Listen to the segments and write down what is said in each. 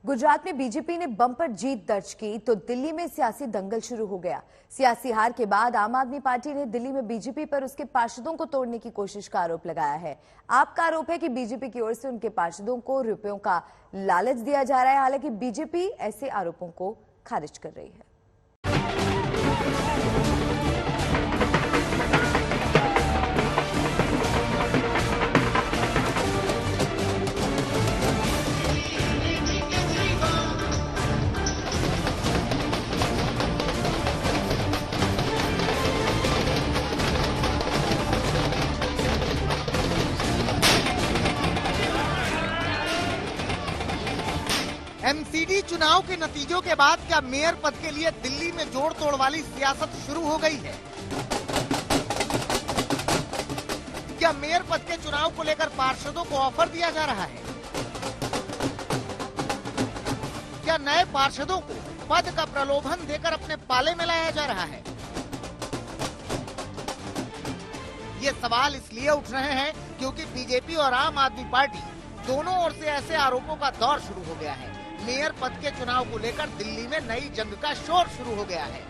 गुजरात में बीजेपी ने बम्पर जीत दर्ज की तो दिल्ली में सियासी दंगल शुरू हो गया। सियासी हार के बाद आम आदमी पार्टी ने दिल्ली में बीजेपी पर उसके पार्षदों को तोड़ने की कोशिश का आरोप लगाया है। आप का आरोप है कि बीजेपी की ओर से उनके पार्षदों को रुपयों का लालच दिया जा रहा है। हालांकि बीजेपी ऐसे आरोपों को खारिज कर रही है। एमसीडी चुनाव के नतीजों के बाद क्या मेयर पद के लिए दिल्ली में जोड़ तोड़ वाली सियासत शुरू हो गई है? क्या मेयर पद के चुनाव को लेकर पार्षदों को ऑफर दिया जा रहा है? क्या नए पार्षदों को पद का प्रलोभन देकर अपने पाले में लाया जा रहा है? ये सवाल इसलिए उठ रहे हैं क्योंकि बीजेपी और आम आदमी पार्टी दोनों ओर से ऐसे आरोपों का दौर शुरू हो गया है। मेयर पद के चुनाव को लेकर दिल्ली में नई जंग का शोर शुरू हो गया है।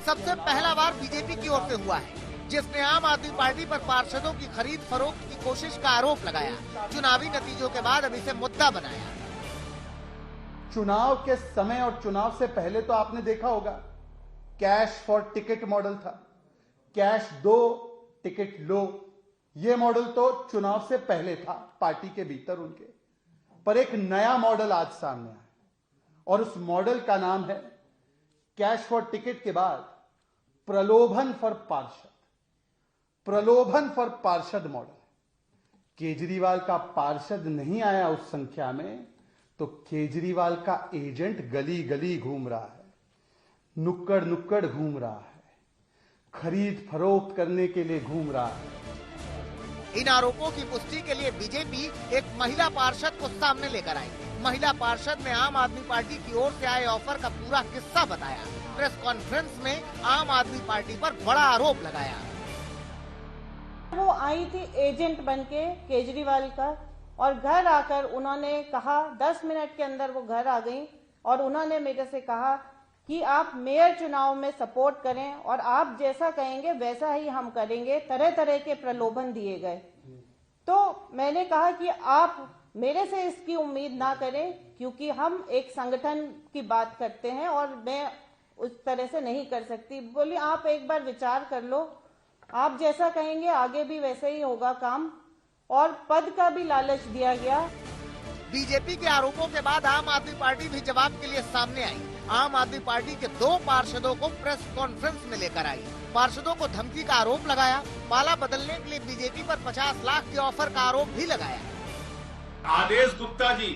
सबसे पहला बार बीजेपी की ओर से हुआ है, जिसने आम आदमी पार्टी पर पार्षदों की खरीद फरोख्त की कोशिश का आरोप लगाया। चुनावी नतीजों के बाद अब इसे मुद्दा बनाया। चुनाव के समय और चुनाव से पहले तो आपने देखा होगा, कैश फॉर टिकट मॉडल था, कैश दो टिकट लो। ये मॉडल तो चुनाव से पहले था पार्टी के भीतर उनके, पर एक नया मॉडल आज सामने आया और उस मॉडल का नाम है कैश फॉर टिकट के बाद प्रलोभन फॉर पार्षद। प्रलोभन फॉर पार्षद मॉडल। केजरीवाल का पार्षद नहीं आया उस संख्या में तो केजरीवाल का एजेंट गली गली घूम रहा है, नुक्कड़ नुक्कड़ घूम रहा है, खरीद फरोख्त करने के लिए घूम रहा है। इन आरोपों की पुष्टि के लिए बीजेपी एक महिला पार्षद को सामने लेकर आई। महिला पार्षद ने आम आदमी पार्टी की ओर से आए ऑफर का पूरा किस्सा बताया। प्रेस कॉन्फ्रेंस में आम आदमी पार्टी पर बड़ा आरोप लगाया। वो आई थी एजेंट बनके केजरीवाल का, और घर आकर उन्होंने कहा, 10 मिनट के अंदर वो घर आ गई और उन्होंने मेरे से कहा कि आप मेयर चुनाव में सपोर्ट करें और आप जैसा कहेंगे वैसा ही हम करेंगे। तरह तरह के प्रलोभन दिए गए। तो मैंने कहा कि आप मेरे से इसकी उम्मीद ना करें, क्योंकि हम एक संगठन की बात करते हैं और मैं उस तरह से नहीं कर सकती। बोली आप एक बार विचार कर लो, आप जैसा कहेंगे आगे भी वैसे ही होगा काम। और पद का भी लालच दिया गया। बीजेपी के आरोपों के बाद आम आदमी पार्टी भी जवाब के लिए सामने आई। आम आदमी पार्टी के 2 पार्षदों को प्रेस कॉन्फ्रेंस में लेकर आई। पार्षदों को धमकी का आरोप लगाया। पाला बदलने के लिए बीजेपी पर 50 लाख के ऑफर का आरोप भी लगाया। आदेश गुप्ता जी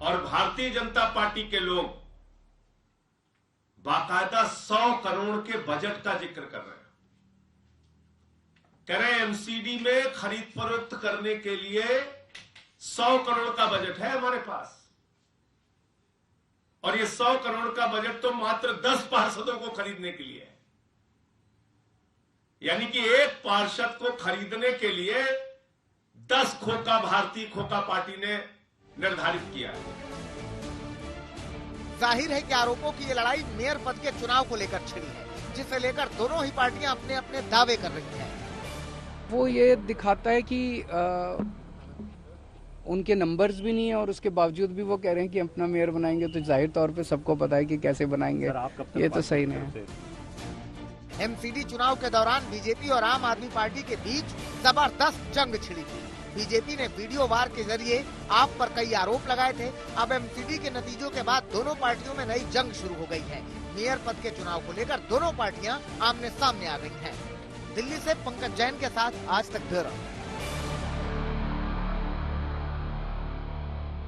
और भारतीय जनता पार्टी के लोग बाकायदा 100 करोड़ के बजट का जिक्र कर रहे हैं। कह रहे एमसीडी में खरीद फरोख्त करने के लिए 100 करोड़ का बजट है हमारे पास, और ये 100 करोड़ का बजट तो मात्र 10 पार्षदों को खरीदने के लिए है। यानी कि एक पार्षद को खरीदने के लिए 10 खोखा भारतीय खोखा पार्टी ने निर्धारित किया है। जाहिर है कि आरोपों की ये लड़ाई मेयर पद के चुनाव को लेकर छिड़ी है, जिसे लेकर दोनों ही पार्टियां अपने अपने दावे कर रही हैं। वो ये दिखाता है कि उनके नंबर्स भी नहीं है और उसके बावजूद भी वो कह रहे हैं कि अपना मेयर बनाएंगे, तो जाहिर तौर पे सबको पता है कि कैसे बनाएंगे। ये तो सही नहीं है। एमसीडी चुनाव के दौरान बीजेपी और आम आदमी पार्टी के बीच जबरदस्त जंग छिड़ी थी। बीजेपी ने वीडियो वार के जरिए आप पर कई आरोप लगाए थे। अब एमसीडी के नतीजों के बाद दोनों पार्टियों में नई जंग शुरू हो गई है। मेयर पद के चुनाव को लेकर दोनों पार्टियां आमने सामने आ गई हैं। दिल्ली से पंकज जैन के साथ आज तक ब्यूरो।